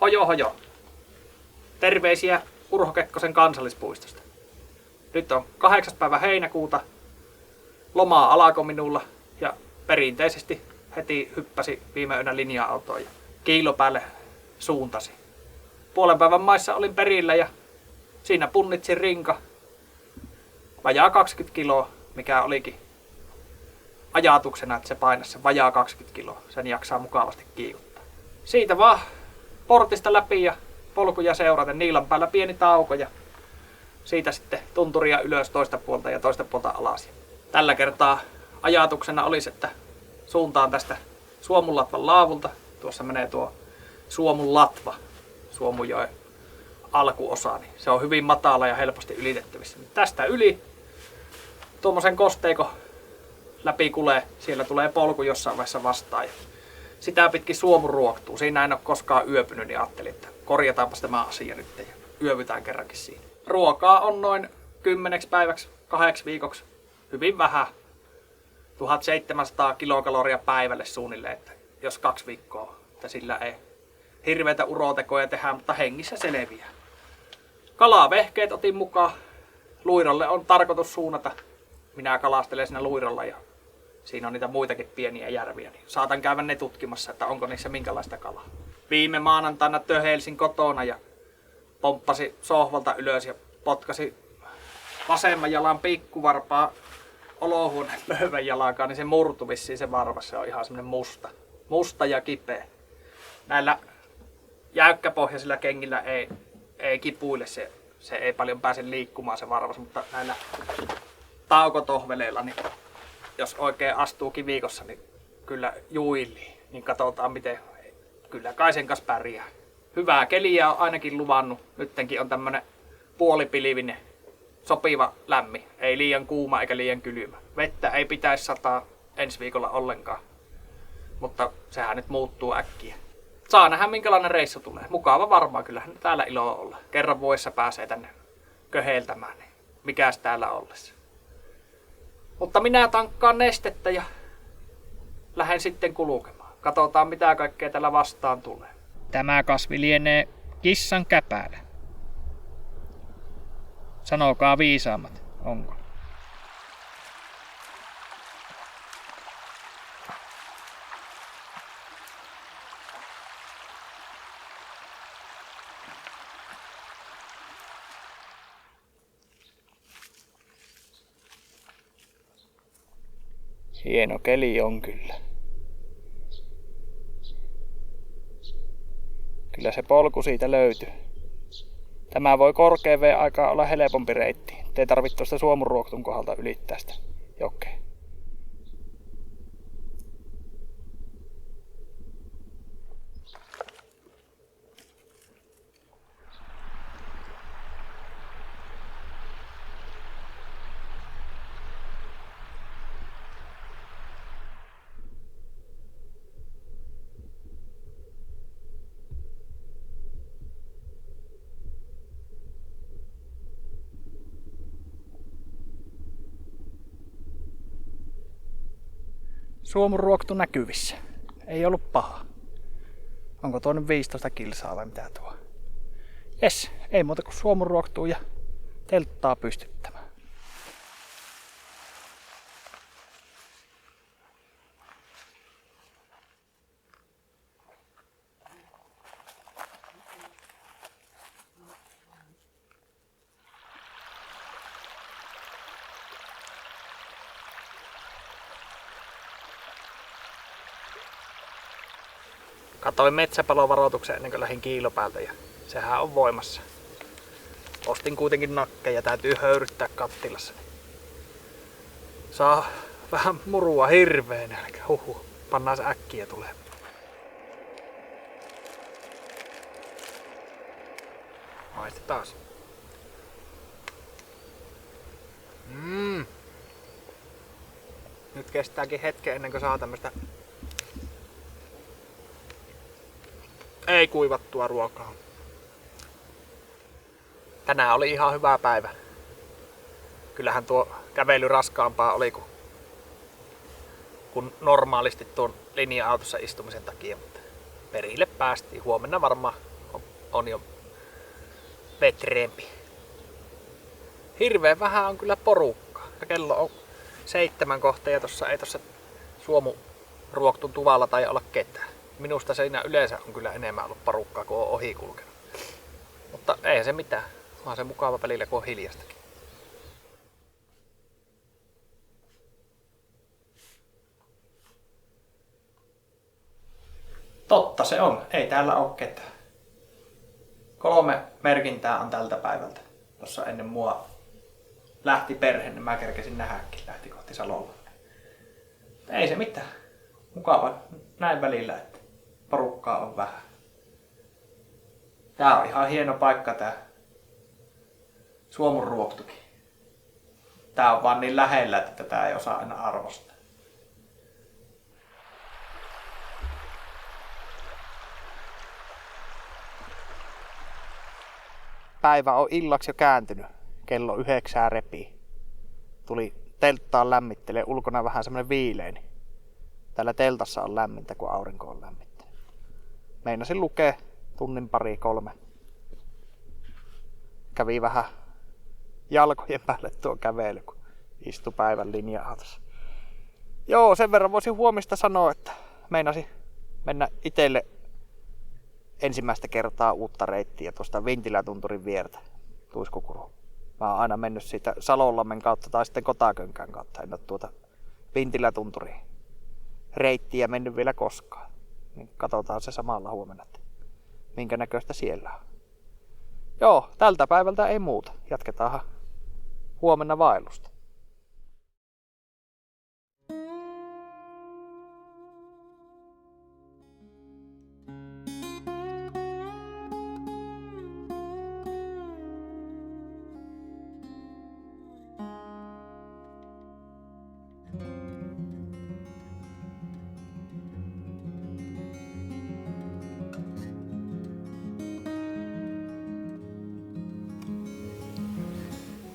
Hojo hojo. Terveisiä Urho Kekkosen kansallispuistosta. Nyt on 8. päivä heinäkuuta. Lomaa alkoi minulla ja perinteisesti heti hyppäsi viime yönä linja-autoon ja kiilopäälle suuntasi. Puolen päivän maissa olin perillä ja siinä punnitsin rinka. Vajaa 20 kiloa, mikä olikin ajatuksena, että se painasi sen vajaa 20 kiloa. Sen jaksaa mukavasti kiivuttaa. Siitä vaan portista läpi ja polkuja seuraten. Niilan päällä pieni tauko ja siitä sitten tunturia ylös toista puolta ja toista puolta alas. Tällä kertaa ajatuksena olisi, että suuntaan tästä Suomunlatvan laavulta. Tuossa menee tuo Suomunlatva, Suomujoen alkuosa. Niin se on hyvin matala ja helposti ylitettävissä. Tästä yli tuommoisen kosteikon läpi kulee. Siellä tulee polku jossain vaiheessa vastaan. Ja sitä pitkin Suomu ruoktuu. Siinä en ole koskaan yöpynyt, niin ajattelin, että korjataanpas tämä asia nyt ja yövytään kerrankin siinä. Ruokaa on noin 10 päiväksi, 8 viikoksi. Hyvin vähän. 1700 kilokaloria päivälle suunnilleen, että jos 2 viikkoa, että sillä ei hirveitä urotekoja tehdä, mutta hengissä selviää. Kalavehkeet otin mukaan. Luirolle on tarkoitus suunnata. Minä kalastelen siinä luirolla ja siinä on niitä muitakin pieniä järviä. Niin saatan käydä ne tutkimassa, että onko niissä minkälaista kalaa. Viime maanantaina töheilsin kotona ja pomppasi sohvalta ylös ja potkasi vasemman jalan pikkuvarpaa olohuoneen pöhvän jalkaan, niin se murtui vissiin se varvas. Se on ihan semmonen musta ja kipeä. Näillä jäykkäpohjaisilla kengillä ei kipuille, se ei paljon pääse liikkumaan se varvas, mutta näillä taukotohveleilla, niin jos oikein astuu kivikossa, niin kyllä juilii. Niin katsotaan miten, kyllä kai sen kanssa pärjää. Hyvää keliä on ainakin luvannut. Nyttenkin on tämmönen puolipilvinen, sopiva lämmin. Ei liian kuuma eikä liian kylmä. Vettä ei pitäisi sataa ensi viikolla ollenkaan. Mutta sehän nyt muuttuu äkkiä. Saa nähdä minkälainen reissu tulee. Mukava varmaan, kyllähän täällä iloa olla. Kerran vuodessa pääsee tänne köheiltämään, niin mikäs täällä ollessa. Mutta minä tankkaan nestettä ja lähden sitten kulkemaan. Katsotaan mitä kaikkea täällä vastaan tulee. Tämä kasvi lienee kissan käpälä. Sanokaa viisaammat, onko? Hieno keli on kyllä. Kyllä se polku siitä löytyy. Tämä voi korkean veen aikaa olla helpompi reitti. Ei tarvitse tuosta Suomunruoktun kohdalta ylittää sitä jokea. Suomunruoktu näkyvissä. Ei ollut paha. Onko tuo nyt 15 kilsaa vai mitä tuo? Jes, ei muuta kuin Suomunruoktuu ja telttaa pystyttämään. Katoin metsäpalovaroituksen ennen kuin lähdin kiilopäältä ja sehän on voimassa. Ostin kuitenkin nakkeja, täytyy höyryttää kattilassa. Saa vähän murua hirveen nälkä. Pannaan se äkkiä tulee. Maistetaan. Nyt kestääkin hetken ennen kuin saa tämmöstä ei kuivattua ruokaa. Tänään oli ihan hyvä päivä. Kyllähän tuo kävely raskaampaa oli kuin normaalisti tuon linja-autossa istumisen takia, mutta perille päästiin. Huomenna varmaan on on jo vetreempi. Hirveän vähän on kyllä porukkaa. Kello on 7 kohta ja ei tossa Suomuruoktun tuvalla tai olla ketään. Minusta siinä yleensä on kyllä enemmän ollut porukkaa kuin on ohi kulkenut. Mutta ei se mitään. Onhan se mukava välillä kun on hiljastakin. Totta se on. Ei täällä ole ketään. 3 merkintää on tältä päivältä. Tuossa ennen mua lähti perhe, niin mä kerkesin nähdäkin. Lähti kohti Salolla. Ei se mitään. Mukava näin välillä, että porukkaa on vähän. Tää on ihan hieno paikka tää Suomenruoktukin. Tää on vaan niin lähellä, että tätä ei osaa aina arvostaa. Päivä on illaksi jo kääntynyt. Kello 9 repii. Tuli telttaan lämmittelee. Ulkona vähän semmonen viileeni. Täällä teltassa on lämmintä, kun aurinko on lämmittä. Meinasin lukea tunnin 2-3. Kävi vähän jalkojen päälle tuo kävely, kun istui päivän linja-autossa. Joo, sen verran voisin huomista sanoa, että meinasin mennä itselle ensimmäistä kertaa uutta reittiä tuosta Vintilätunturin viertä Tuiskukuruun. Mä oon aina mennyt siitä Salonlammen kautta tai sitten Kotakönkän kautta. En ole tuota Vintilätunturin reittiä mennyt vielä koskaan. Niin katsotaan se samalla huomenna, että minkä näköistä siellä on. Joo, tältä päivältä ei muuta. Jatketaanhan huomenna vaellusta.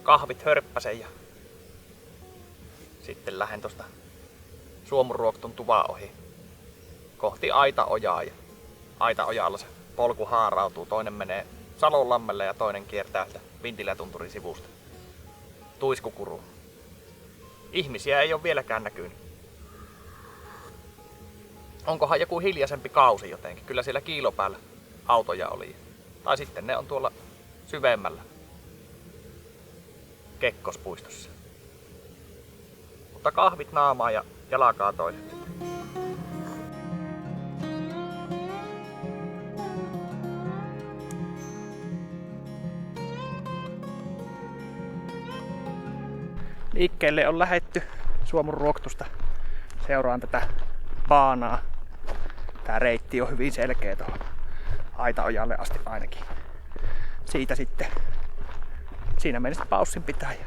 Kahvit hörppäsen ja sitten lähden tosta Suomenruoktun tuvaa ohi kohti Aitaojaa. Ja Aitaojalla se polku haarautuu. Toinen menee Salonlammelle ja toinen kiertää Vintilätunturin sivusta Tuiskukuruun. Ihmisiä ei ole vieläkään näkynyt. Onkohan joku hiljaisempi kausi jotenkin? Kyllä siellä kiilopäällä autoja oli. Tai sitten ne on tuolla syvemmällä Kekkospuistossa. Mutta kahvit naamaa ja jalakaa toiset. Liikkeelle on lähetty Suomenruoktusta. Seuraan tätä baanaa. Tää reitti on hyvin selkeä tuohon Aitaojalle asti ainakin. Siitä sitten siinä mennessä paussin pitää ja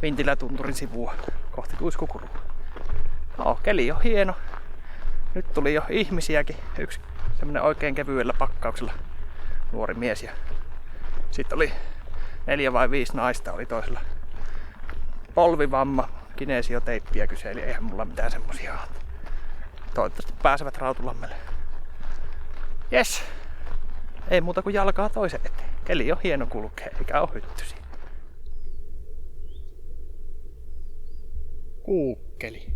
Vintilätunturin sivua kohti Tuiskukurua. No, keli on hieno. Nyt tuli jo ihmisiäkin. Yksi semmonen oikein kevyellä pakkauksella nuori mies ja sitten oli 4 vai 5 naista oli toisella polvivamma. Kineesioteippiä kyseli, eihän mulla mitään semmosia ole. Toivottavasti pääsevät Rautulammelle. Jes, ei muuta kuin jalkaa toisen eteen. Keli on hieno kulkea, eikä oo hyttysiä. Kuukkeli.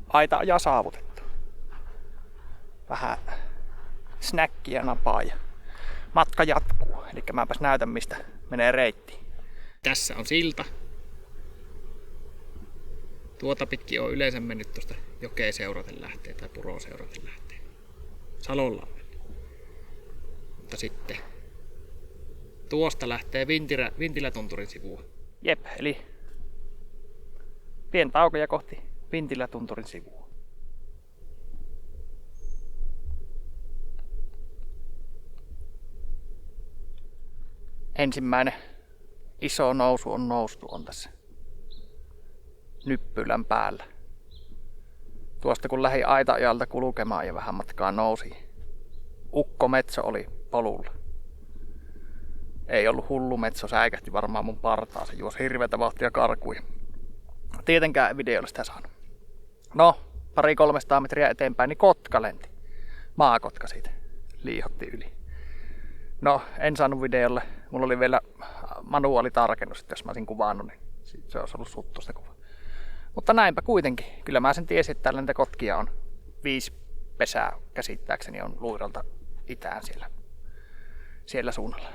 Aitaoja saavutettu. Vähän snäkkiä napaa ja matka jatkuu. Eli mäpäs näytän mistä menee reitti. Tässä on silta. Tuota pitkin on yleensä mennyt tuosta jokea seuraten lähtee tai puroa seuraten lähtee. Salonlammelle. Mutta sitten tuosta lähtee Vintilätunturin sivua. Jep, eli pientä aukoja kohti Vintilätunturin sivua. Ensimmäinen iso nousu on noustu on tässä Nyppylän päällä. Tuosta kun lähdin Aitaojalta kulkemaan ja vähän matkaa nousi ukkometso oli polulla. Ei ollut hullu metso, säikähti varmaan mun partaa. Se juosi hirveätä vauhtia karkuun. Tietenkään videolla sitä saanut. No, 200-300 metriä eteenpäin, niin kotka lenti. Maakotka siitä liihotti yli. No, en saanut videolle. Mulla oli vielä manuaalitarkennus, että jos mä olisin kuvannut, niin se olisi ollut suttuista kuva. Mutta näinpä kuitenkin. Kyllä mä sen tiesin, että täällä niitä kotkia on 5 pesää käsittääkseni on Luiralta itään siellä suunnalla.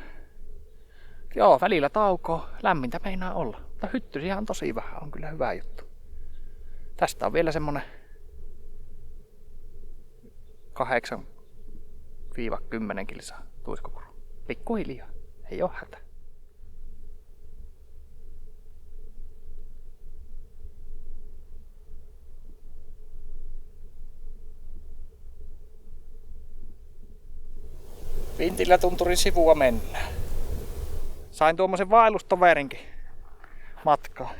Joo, välillä taukoa. Lämmintä meinaa olla. Mutta hyttysiä on tosi vähän. On kyllä hyvä juttu. Tästä on vielä semmonen 8-10 kilsaa tuiskukuru. Pikkuhiljaa. Ei oo hätä. Vintilätunturin sivua mennään. Sain tuommoisen vaellustoverinkin matkaa.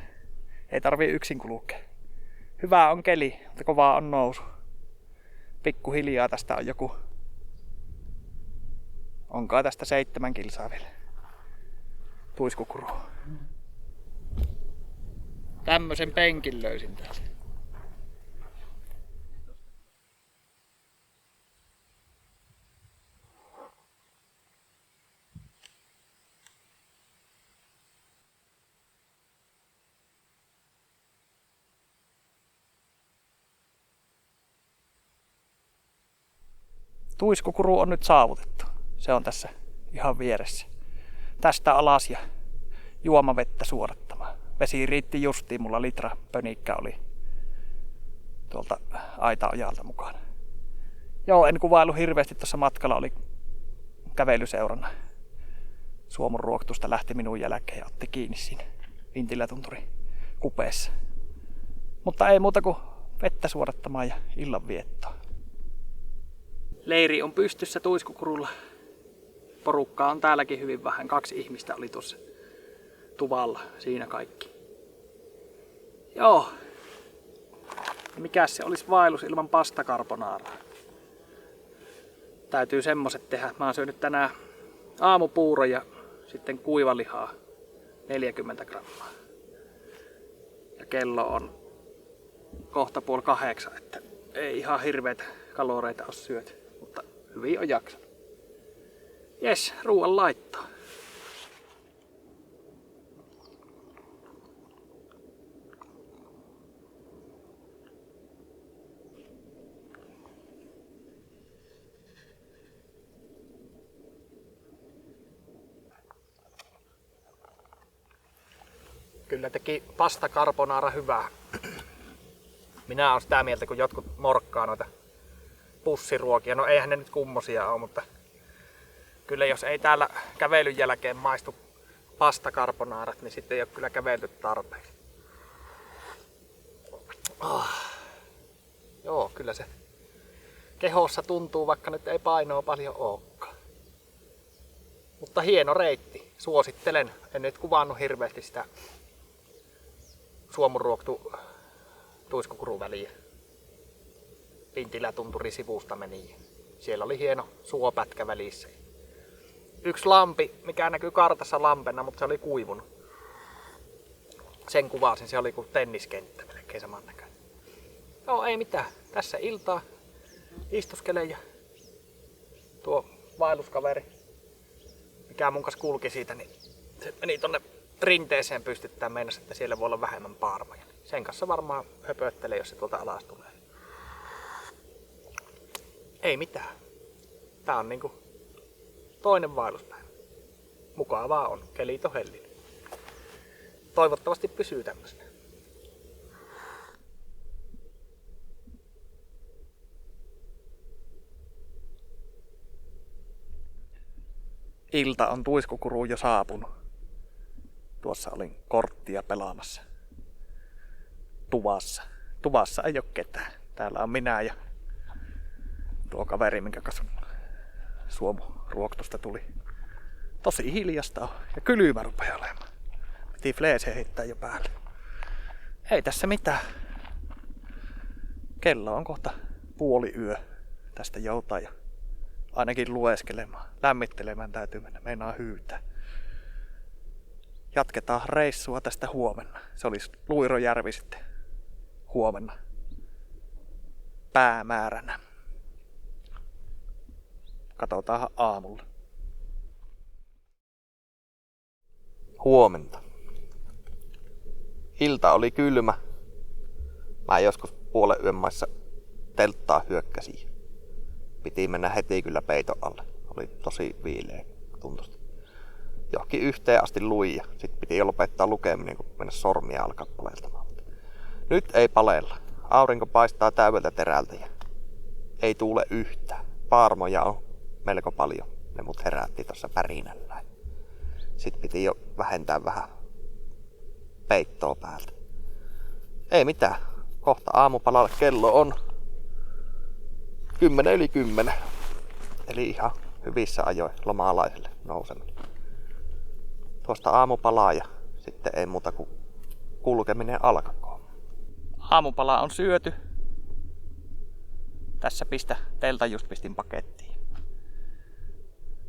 Ei tarvii yksin kulkea. Hyvä on keli, mutta kovaa on nousu. Pikkuhiljaa tästä on joku... Onkaan tästä 7 kilsaa vielä. Tuiskukuru. Tämmösen penkin löysin täältä. Tuiskukuru on nyt saavutettu. Se on tässä ihan vieressä. Tästä alas ja juomavettä suodattamaan. Vesi riitti justiin, mulla litra pönikkä oli tuolta aitaojalta mukana. Joo, en kuvailu hirveästi tuossa matkalla, oli kävelyseurana. Suomun ruoktusta lähti minun jälkeen ja otti kiinni siinä Vintilätunturin kupeessa. Mutta ei muuta kuin vettä suodattamaan ja illanviettoa. Leiri on pystyssä Tuiskukurulla. Porukkaa on täälläkin hyvin vähän. 2 ihmistä oli tuossa tuvalla. Siinä kaikki. Joo. Mikäs se olisi vaellus ilman pastakarbonaaraa? Täytyy semmoset tehdä. Mä oon syönyt tänään aamupuuro ja sitten kuivalihaa 40 grammaa. Ja kello on kohta 7:30, että ei ihan hirveitä kaloreita ole syöty, mutta hyvin on jaksanut. Jes, ruoan laittaa. Kyllä teki pasta carbonara hyvää. Minä olen sitä mieltä, kun jotkut morkkaa noita pussiruokia. No eihän ne nyt kummosia ole, mutta kyllä jos ei täällä kävelyn jälkeen maistu pasta carbonaarat, niin sitten ei ole kyllä kävelty tarpeeksi. Joo, kyllä se kehossa tuntuu, vaikka nyt ei painoa paljon olekaan. Mutta hieno reitti. Suosittelen. En nyt kuvannut hirveästi sitä Suomunruoktu Tuiskukuruväliä. Vintilätunturin sivusta meni. Siellä oli hieno suopätkä välissä. Yksi lampi, mikä näkyy kartassa lampena, mutta se oli kuivunut. Sen kuvasin, se oli kuin tenniskenttä, melkein samannäköinen. Joo, ei mitään. Tässä iltaa istuskelen ja tuo vaelluskaveri, mikä mun kanssa kulki siitä, niin se meni tonne rinteeseen pystyttää, meinasi, että siellä voi olla vähemmän paarmoja. Sen kanssa varmaan höpöttelee, jos se tuolta alas tulee. Ei mitään. Tää on niinku toinen vaelluspäivä. Mukavaa on. Kelit on hellinen. Toivottavasti pysyy tämmöisenä. Ilta on Tuiskukuruun jo saapunut. Tuossa olin korttia pelaamassa. Tuvassa ei ole ketään. Täällä on minä ja tuo kaveri, minkä kanssa Suomuruoktusta tuli. Tosi hiljasta on ja kylmä rupeaa olemaan. Piti fleeseen heittää jo päälle. Ei tässä mitään. Kello on kohta 00:30. Tästä joutaa ja ainakin lueskelemaan. Lämmittelemään täytyy mennä, meinaa hyytää. Jatketaan reissua tästä huomenna. Se olisi Luirojärvi sitten huomenna päämääränä. Katsotaan aamulla. Huomenta. Ilta oli kylmä. Mä joskus puolen yön maissa telttaa hyökkäsin. Piti mennä heti kyllä peiton alle. Oli tosi viileä tuntusti. Johonkin yhteen asti luin ja sit piti jo lopettaa lukeminen, kun mennä sormia alkaa paleltamaan. Nyt ei palella. Aurinko paistaa täydeltä terältä ja ei tuule yhtään. Paarmoja on melko paljon. Ne mut herätti tuossa pärinällään. Sitten piti jo vähentää vähän peittoa päältä. Ei mitään. Kohta aamupalalle kello on 10:10. Eli ihan hyvissä ajoin loma-alaiselle nouseminen. Tuosta aamupalaa ja sitten ei muuta kuin kulkeminen alkakoon. Aamupala on syöty. Tässä teltan just pistin pakettiin.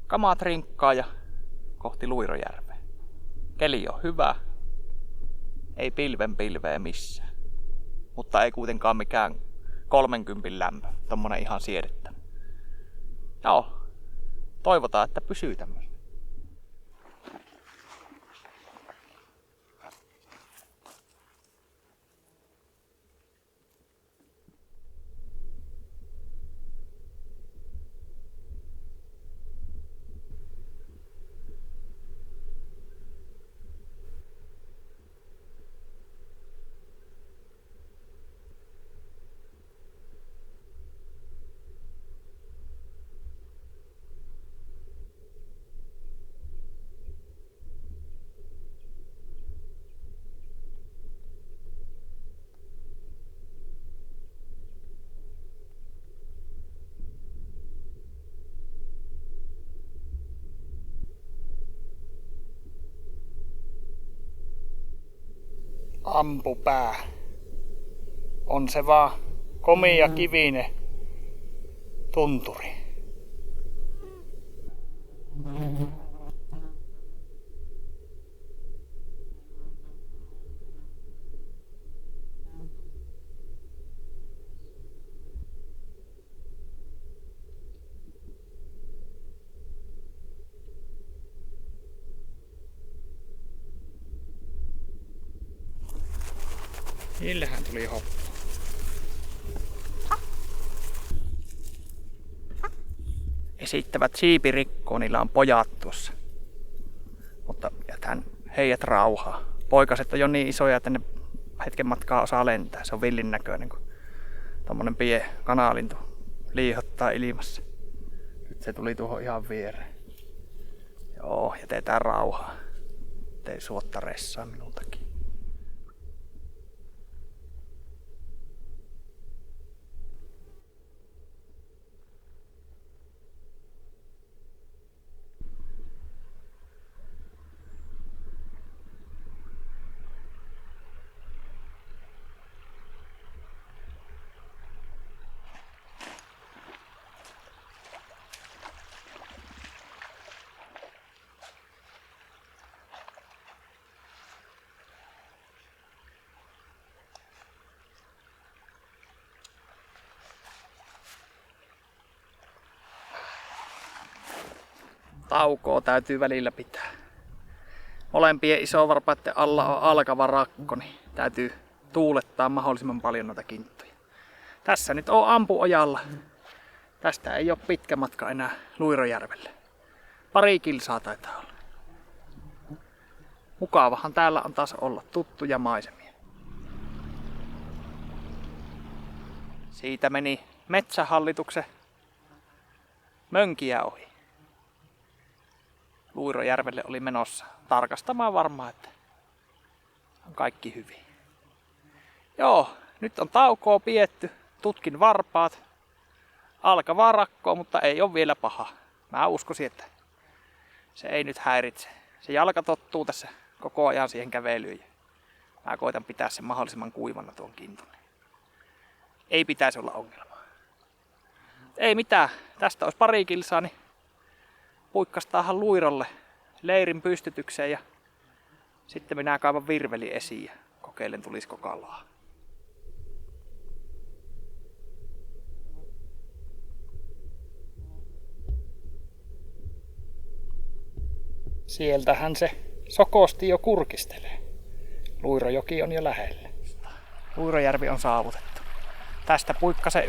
Kamat rinkkaa ja kohti Luirojärveä. Keli on hyvä. Ei pilveä missään. Mutta ei kuitenkaan mikään 30 lämpö. Tommonen ihan siedettävä. Joo. Toivotaan, että pysyy tämmöinen. Ampupää. On se vaan komea kivinen tunturi. Niillähän tuli hoppu. Esittävät siipirikkoa, niillä on pojat tuossa. Mutta jätän heidät rauhaa. Poikaset on jo niin isoja, että ne hetken matkaa osaa lentää. Se on villin näköinen, kun tommonen pie kanalintu liihottaa ilmassa. Nyt se tuli tuohon ihan viereen. Joo, jätetään rauhaa. Ei suotta ressaa minultakin. Taukoa täytyy välillä pitää. Molempien isovarpaiden alla on alkava rakko, niin täytyy tuulettaa mahdollisimman paljon noita kinttuja. Tässä nyt on ampuojalla. Tästä ei ole pitkä matka enää Luirojärvelle. 2 kilsaa taitaa olla. Mukavahan täällä on taas olla, tuttuja maisemia. Siitä meni Metsähallituksen mönkiä ohi. Luirojärvelle oli menossa tarkastamaan varmaan, että on kaikki hyvin. Joo, nyt on taukoa pietty, tutkin varpaat. Alkavaa rakkoa, mutta ei ole vielä paha. Mä uskoisin, että se ei nyt häiritse. Se jalka tottuu tässä koko ajan siihen kävelyyn. Mä koitan pitää sen mahdollisimman kuivana tuon kintun. Ei pitäisi olla ongelmaa. ei mitään. Tästä olisi pari kilsaa, niin puikkastaahan luirolle leirin pystytykseen ja sitten minä kaivan virveli esiin ja kokeilen tulisiko kalaa. Sieltähän se sokosti jo kurkistelee. Luirojoki on jo lähellä. Luirojärvi on saavutettu. Tästä puikkasen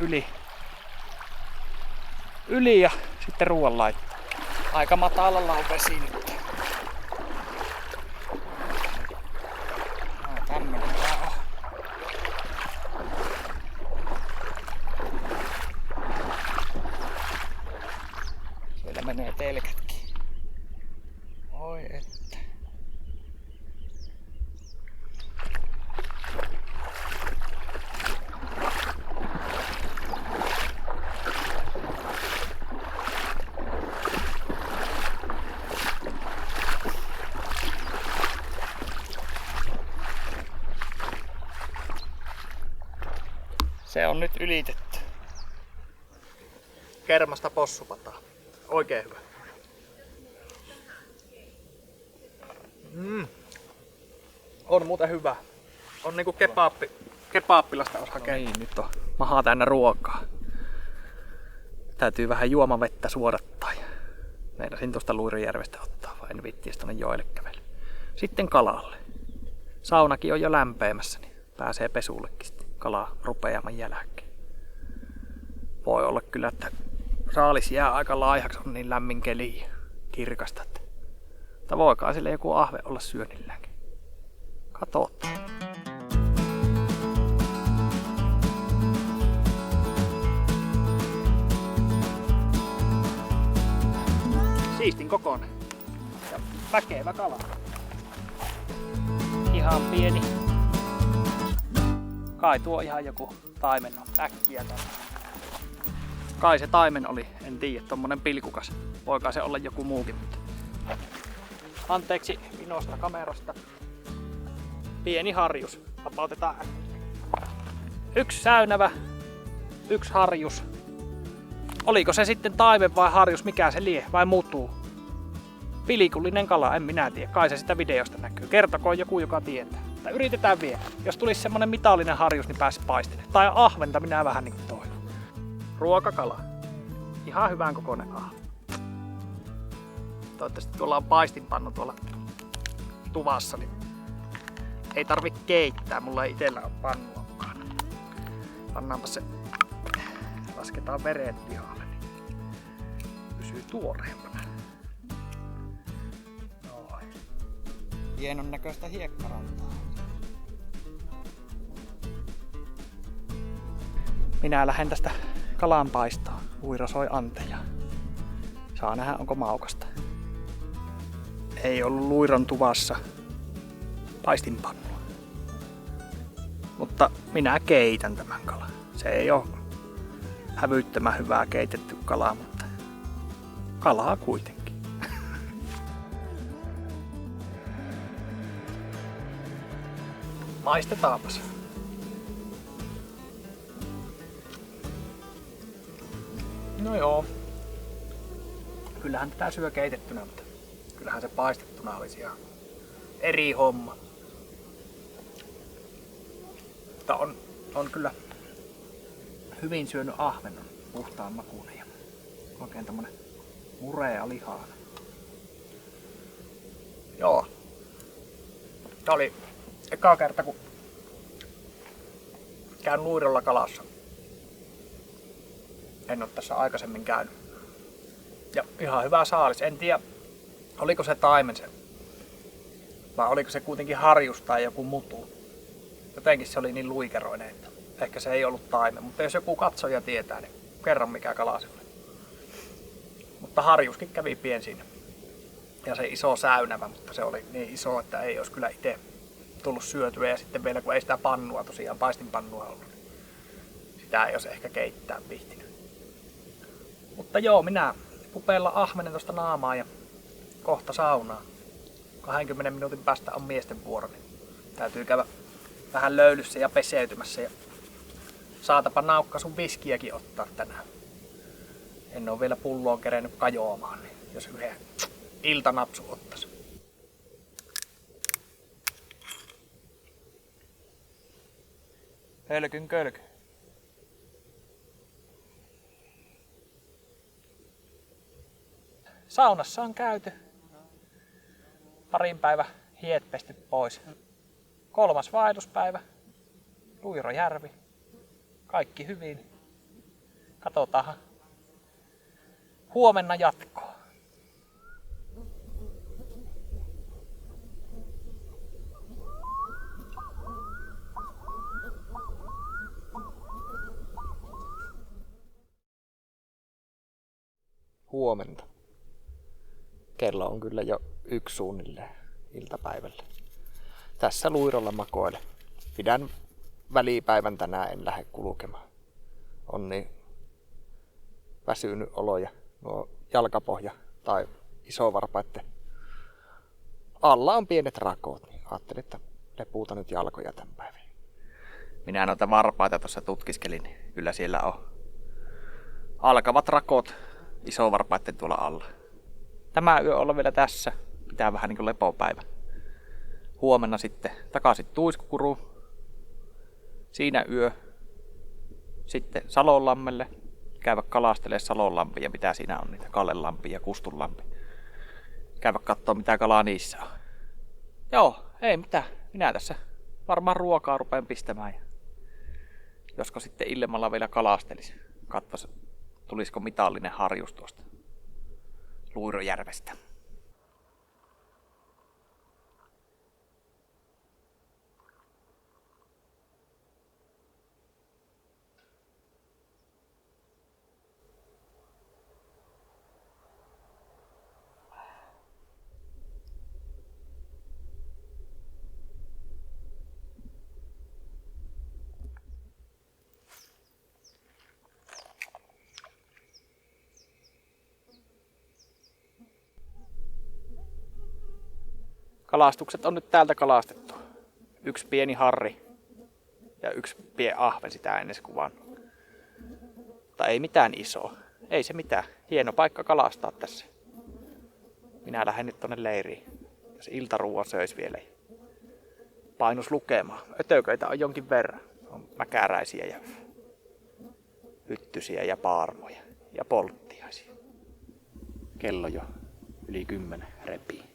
yli ja sitten ruoan laittaa. Aika matalalla on vesi nyt. Tämmönen tää on. Siellä menee telkätkin. Oi että. Se on nyt ylitetty. Kermasta possupataa. Oikein hyvä. On muuten hyvä. On niinku kebaappilasta os hakea. Niin, nyt on maha täynnä ruokaa. Täytyy vähän juomavettä suodattaa. Meinasin tuosta Luirojärvestä ottaa, vai en viittiä tonne joelle kävellä. Sitten kalalle. Saunakin on jo lämpeämässä, niin pääsee pesullekin sitten kalaa rupeaman jälkeen. Voi olla kyllä, että saalis jää aika laihaksi, on niin lämmin keli ja kirkasta. Mutta voikaan sille joku ahve olla syönnilläänkin. Katsotaan. Siistin kokoinen ja väkevä kala. Ihan pieni. Kai tuo ihan joku taimen on äkkiä tänne. Kai se taimen oli, en tiedä, tommonen pilkukas. Voikaan se olla joku muukin, mutta anteeksi vinosta kamerasta. Pieni harjus. Vapautetaan äkkiä. Yksi säynävä, yksi harjus. Oliko se sitten taimen vai harjus, mikä se lie, vai mutuu? Pilikullinen kala, en minä tiedä. Kai se sitä videosta näkyy. Kertokoon joku, joka tietää. Tai yritetään vielä. Jos tulisi semmonen mitallinen harjus, niin pääsisi paistelemaan. Tai ahventa, minä vähän niin kuin toivon. Ruokakala. Ihan hyvän kokoinen ahven. Toivottavasti tuolla on paistinpannu tuolla tuvassa, niin ei tarvi keittää. Mulla ei itellä ole pannua mukana. Pannaanpa se. Lasketaan vereet pihalle, niin pysyy tuoreempana. Noin. Hienon näköistä hiekkarantaa. Minä lähden tästä kalanpaistoon. Uiro soi anteja. Saa nähdä, onko maukasta. Ei ollut luiron tuvassa paistinpannua. Mutta minä keitän tämän kalan. Se ei ole hävyttömän hyvää keitetty kalaa, mutta kalaa kuitenkin. Maistetaanpas. No joo. Kyllähän tätä syö keitettynä, mutta kyllähän se paistettuna olisi ihan eri homma. Mutta on kyllä hyvin syönyt ahvenon puhtaan makuinen ja oikein tämmönen murea lihaa. Joo. Tää oli eka kerta kun käyn luirolla kalassa. En oo tässä aikaisemmin käynyt. Ja ihan hyvä saalis. En tiedä oliko se taimen se vai oliko se kuitenkin harjus tai joku mutu. Jotenkin se oli niin luikeroinen, että ehkä se ei ollut taimen, mutta jos joku katsoja tietää, niin kerro mikä kala se oli. Mutta harjuskin kävi pien siinä. Ja se iso säynävä, mutta se oli niin iso, että ei olisi kyllä itse tullut syötyä. Ja sitten vielä kun ei sitä pannua, tosiaan paistinpannua ollut, sitä ei olisi ehkä keittää viihtinyt. Mutta joo, minä pupeilla ahmenen tuosta naamaa ja kohta saunaa. 20 minuutin päästä on miesten vuoro, niin täytyy käydä vähän löylyssä ja peseytymässä ja saatapa naukka sun viskiäkin ottaa tänään. En ole vielä pulloon kerennyt kajoamaan, niin jos yhden iltanapsu ottais. Hölkyn kölky. Saunassa on käyty. Parin päivä hiet pesty pois. 3. vaelluspäivä. Luirojärvi. Kaikki hyvin. Katsotaanhan huomenna jatkoa. Huomenta. Kello on kyllä jo 1 suunnilleen iltapäivällä. Tässä luirolla makoile. Pidän välipäivän tänään, en lähde kulkemaan. On niin väsynyt olo ja nuo jalkapohja tai isovarpaitten alla on pienet rakot. Niin ajattelin, että lepuuta nyt jalkoja tämän päivän. Minä noita varpaita tuossa tutkiskelin, niin kyllä siellä on alkavat rakot isovarpaitten tuolla alla. Tämä yö olla vielä tässä. Pitää vähän niin kuin lepopäivä. Huomenna sitten takaisin Tuiskukuruun. Siinä yö sitten Salonlammelle. Käydä kalastelemaan Salonlampia, mitä siinä on, niitä Kallenlampia ja Kustunlampia. Käydä kattoo mitä kalaa niissä on. Joo, ei mitään. Minä tässä varmaan ruokaa rupean pistämään. Josko sitten illemmalla vielä kalastelisi. Katsois, tulisiko mitallinen harjus tuosta Luirojärvestä. Kalastukset on nyt täältä kalastettu. 1 pieni harri ja 1 pieni ahven sitä ennen kuvan. Mutta ei mitään isoa. Ei se mitään. Hieno paikka kalastaa tässä. Minä lähden nyt tonne leiriin. Jos iltaruuan söis vielä. Painus lukemaan. Ötököitä on jonkin verran. On mäkäräisiä ja hyttysiä ja paarmoja ja polttiaisia. Kello jo yli 10 repii.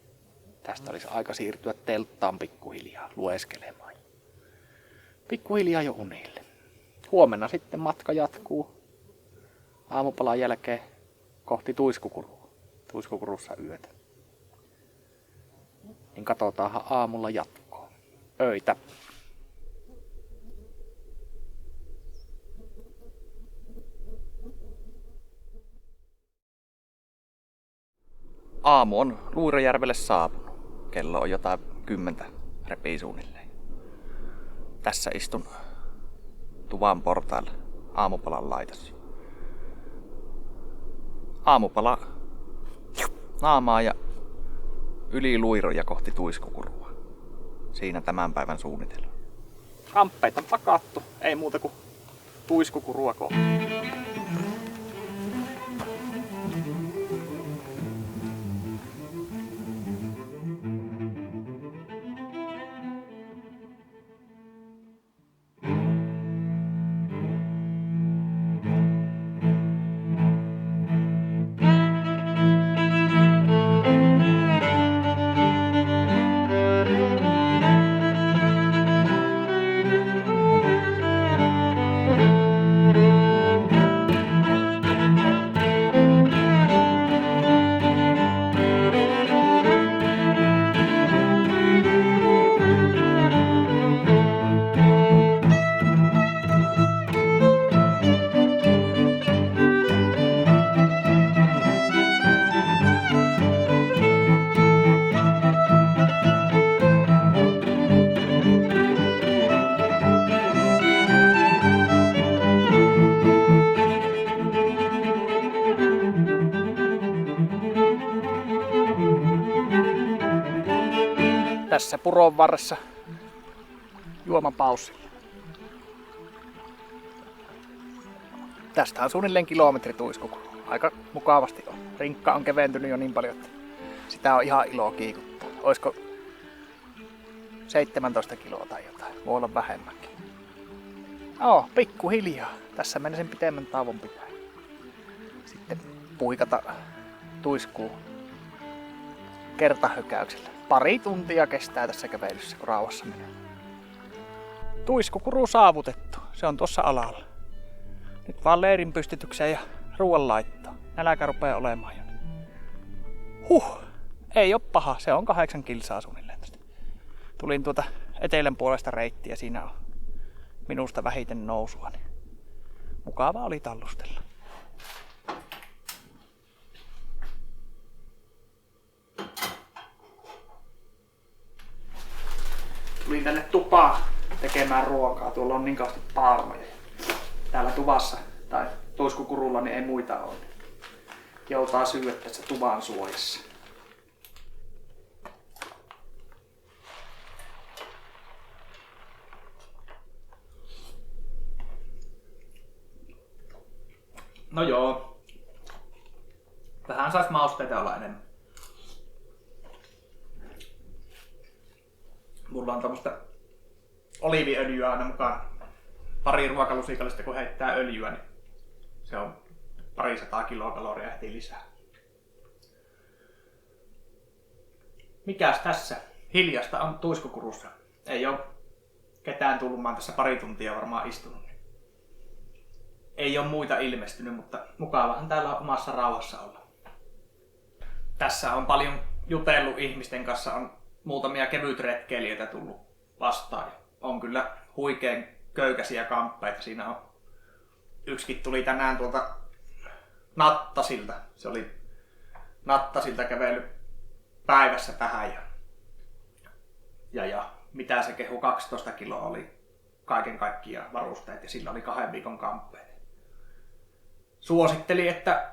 Tästä olisi aika siirtyä telttaan pikkuhiljaa lueskelemaan. Pikkuhiljaa jo unille. Huomenna sitten matka jatkuu aamupalan jälkeen kohti Tuiskukurua. Tuiskukurussa yötä. Niin katsotaanhan aamulla jatkoa. Öitä. Aamu on Luirojärvelle saapunut. Kello on jotain 10 repii suunnilleen. Tässä istun tuvan portailla aamupalan laitossa. Aamupala naamaa ja yli Luiroja kohti Tuiskukurua. Siinä tämän päivän suunnitelma. Kamppeita on pakattu, ei muuta kuin Tuiskukurua kohti. Tässä puron varressa juomapaussi. Tästä on suunnilleen kilometri Tuiskukuruun. aika mukavasti on. Rinkka on keventynyt jo niin paljon, että sitä on ihan ilo kiikuttaa. Olisiko 17 kiloa tai jotain. Voi olla vähemmänkin. Pikkuhiljaa. Tässä menisin pitemmän tauon pitää. Sitten puikata tuiskuu kertahökäyksellä. 2 tuntia kestää tässä kävelyssä, kun rauhassa menee. Tuiskukuru saavutettu. Se on tuossa alalla. Nyt vaan leirin pystytykseen ja ruoan laittoon. Nälkä rupeaa olemaan jo. Ei oo paha. Se on 8 kilsaa suunnilleen tästä. Tulin tuota etelän puolesta reittiä. Siinä on minusta vähiten nousua. Niin mukavaa oli tallustella. Tulin tänne tupaan tekemään ruokaa. Tuolla on niin kauheasti paarmoja. Täällä tuvassa tai tuiskukurulla niin ei muita ole. Joutaa syödä tässä tuvan suojassa. No joo. Vähän sais mausteita olla enemmän. Mulla on tämmöstä oliiviöljyä aina mukaan. 2 ruokalusikallista kun heittää öljyä, niin se on 200 kilokaloria heti lisää. Mikäs tässä? Hiljasta on tuiskukurussa. Ei oo ketään tullut, mä oon tässä 2 tuntia varmaan istunut. Ei oo muita ilmestynyt, mutta mukavahan täällä on omassa rauhassa olla. Tässä on paljon jutellut ihmisten kanssa, on muutamia kevytretkeilijöitä tullut vastaan. On kyllä huikein köykäisiä kamppeita. Siinä on yksikin tuli tänään tuolta Nattasilta. Se oli Nattasilta kävellyt päivässä tähän ja mitä se kehu, 12 kiloa oli kaiken kaikkiaan varusteet ja sillä oli 2 viikon kamppeet. Suositteli, että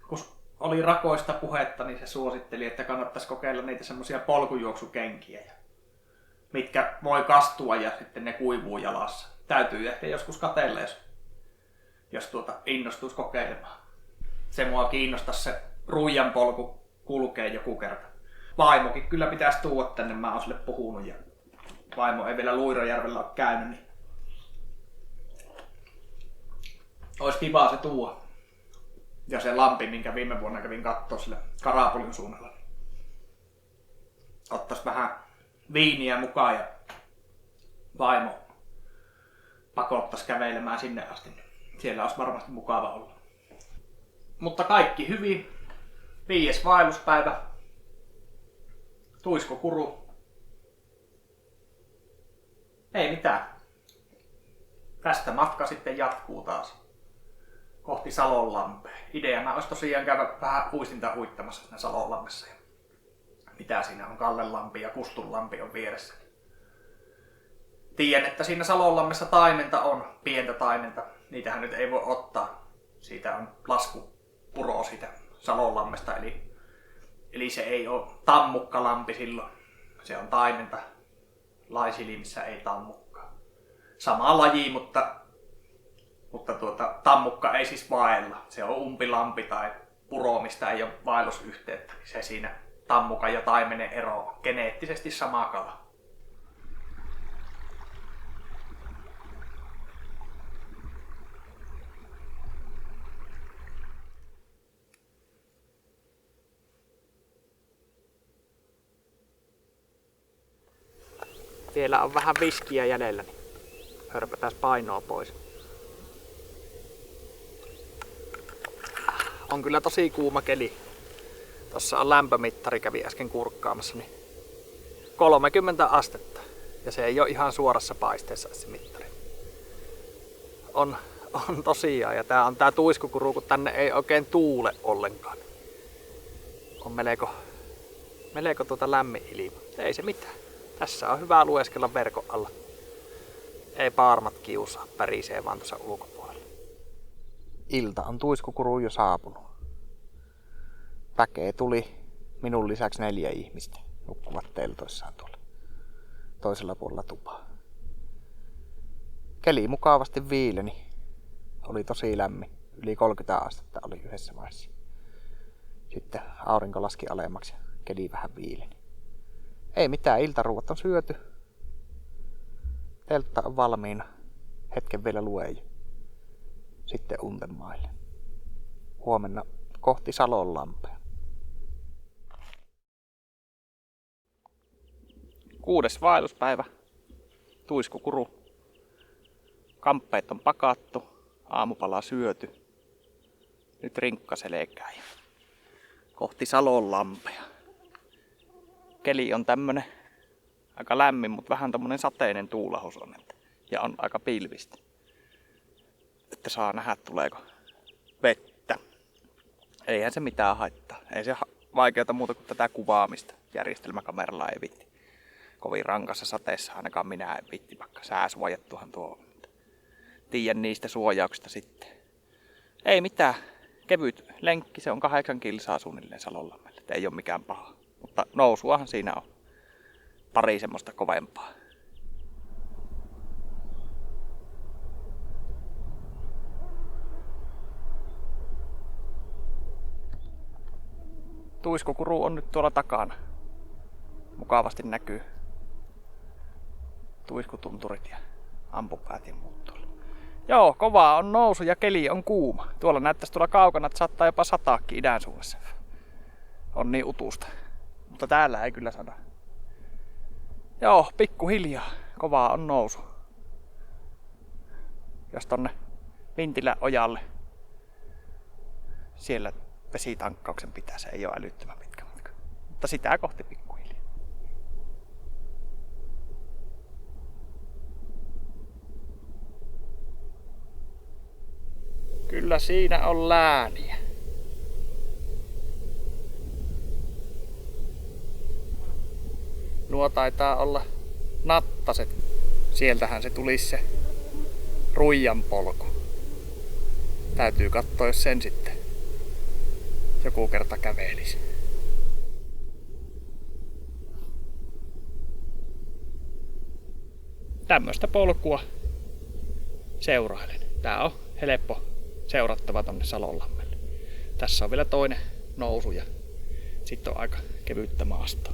kun oli rakoista puhetta, niin se suositteli, että kannattaisi kokeilla niitä semmoisia polkujuoksukenkiä, mitkä voi kastua ja sitten ne kuivuu jalassa. Täytyy ehkä joskus katsella, jos innostuisi kokeilemaan. Se mua kiinnostaisi se ruijan polku kulkee joku kerta. Vaimokin kyllä pitäisi tuoda tänne, mä oon sille puhunut ja vaimo ei vielä Luirojärvellä ole käynyt, niin olisi kiva se tuoda. Ja se lampi, minkä viime vuonna kävin kattoo sille Karapulin suunnalla, niin ottais vähän viiniä mukaan ja vaimo pakottais kävelemään sinne asti. Siellä olisi varmasti mukava olla. Mutta kaikki hyvin. 5. vaelluspäivä. Tuiskukuru. Ei mitään. Tästä matka sitten jatkuu taas kohti Salonlampea. Ideana olisi tosiaan käydä vähän uistinta uittamassa siinä Salonlammessa. Mitä siinä on, Kallenlampi ja Kustunlampi on vieressä. Tiedän, että siinä Salonlammessa taimenta on, pientä taimenta. Niitähän nyt ei voi ottaa. Siitä on laskupuro siitä Salonlammesta, eli se ei ole tammukkalampi silloin. Se on taimenta. Laisilmissä ei tammukkaa. Sama laji, mutta tammukka ei siis vaella. Se on umpilampi tai puro, mistä ei ole vaellusyhteyttä. Se siinä tammukan ja taimenen ero on geneettisesti sama kala. Vielä on vähän viskiä jäljellä, niin hörpätään painoa pois. On kyllä tosi kuuma keli. Tossa on lämpömittari, kävi äsken kurkkaamassa, niin 30 astetta. Ja se ei ole ihan suorassa paisteessa se mittari. On tosiaan, ja tää on tää tuiskukuru, kun tänne ei oikein tuule ollenkaan. On melko lämmin ilma. Ei se mitään. Tässä on hyvä lueskella verkon alla. Ei paarmat kiusaa, pärisee vaan tuossa ulkopuolella. Ilta on tuiskukuruun jo saapunut. Väkeä tuli minun lisäksi 4 ihmistä. Nukkuvat teltoissaan tuolla toisella puolella tupaa. Keli mukavasti viileni. Oli tosi lämmin. Yli 30 astetta oli yhdessä vaiheessa. Sitten aurinko laski alemmaksi ja keli vähän viileni. Ei mitään, iltaruuat on syöty. Teltta on valmiina. Hetken vielä lue. Sitten Untemaille. Huomenna kohti Salonlampea. 6. vaelluspäivä. Tuiskukuru. Kamppeet on pakattu. Aamupala syöty. Nyt rinkka selkää ja kohti Salonlampea. Keli on tämmönen aika lämmin, mutta vähän tämmönen sateinen tuulahus on. Ja on aika pilvistä. Että saa nähdä tuleeko vettä. Eihän se mitään haittaa. Ei se vaikeuta muuta kuin tätä kuvaamista. Järjestelmäkameralla ei vitti. Kovin rankassa sateessa ainakaan minä en vitti, vaikka sääsuojattuhan tuo on. Tiedän niistä suojauksista sitten. Ei mitään. Kevyt lenkki, se on 8 kilsaa suunnilleen Salonlammelle. Ei ole mikään paha. Mutta nousuahan siinä on. Pari semmoista kovempaa. Tuiskukuru on nyt tuolla takana. Mukavasti näkyy tuiskutunturit ja ampupäät ja muut tuolla. Joo, kovaa on nousu ja keli on kuuma. Tuolla näyttäisi tuolla kaukana, että saattaa jopa sataakin idän suunnassa. On niin utusta. Mutta täällä ei kyllä sada. Joo, pikkuhiljaa. Kovaa on nousu. Jos tonne Vintilän ojalle. Siellä vesitankkauksen pitäisi. Ei ole älyttömän pitkä matka. Mutta sitä kohti pikkuhiljaa. Kyllä siinä on lääniä. Nuo taitaa olla nattaset. Sieltähän se tulisi se Ruijan polku. Täytyy katsoa, jos sen sitten joku kerta kävelisi. Tämmöistä polkua seurailen. Tää on helppo seurattava tonne Salonlammelle. Tässä on vielä toinen nousu ja sitten on aika kevyttä maastoa.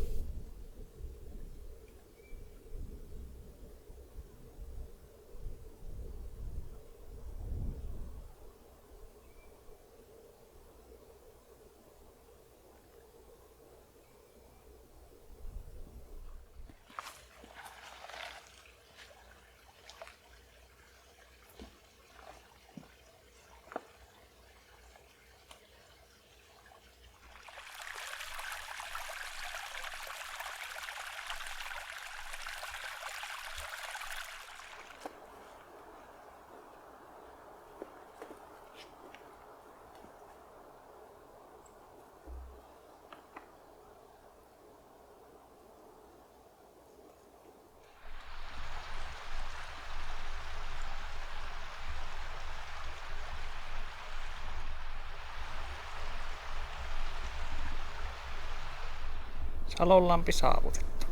Salonlampi saavutettu.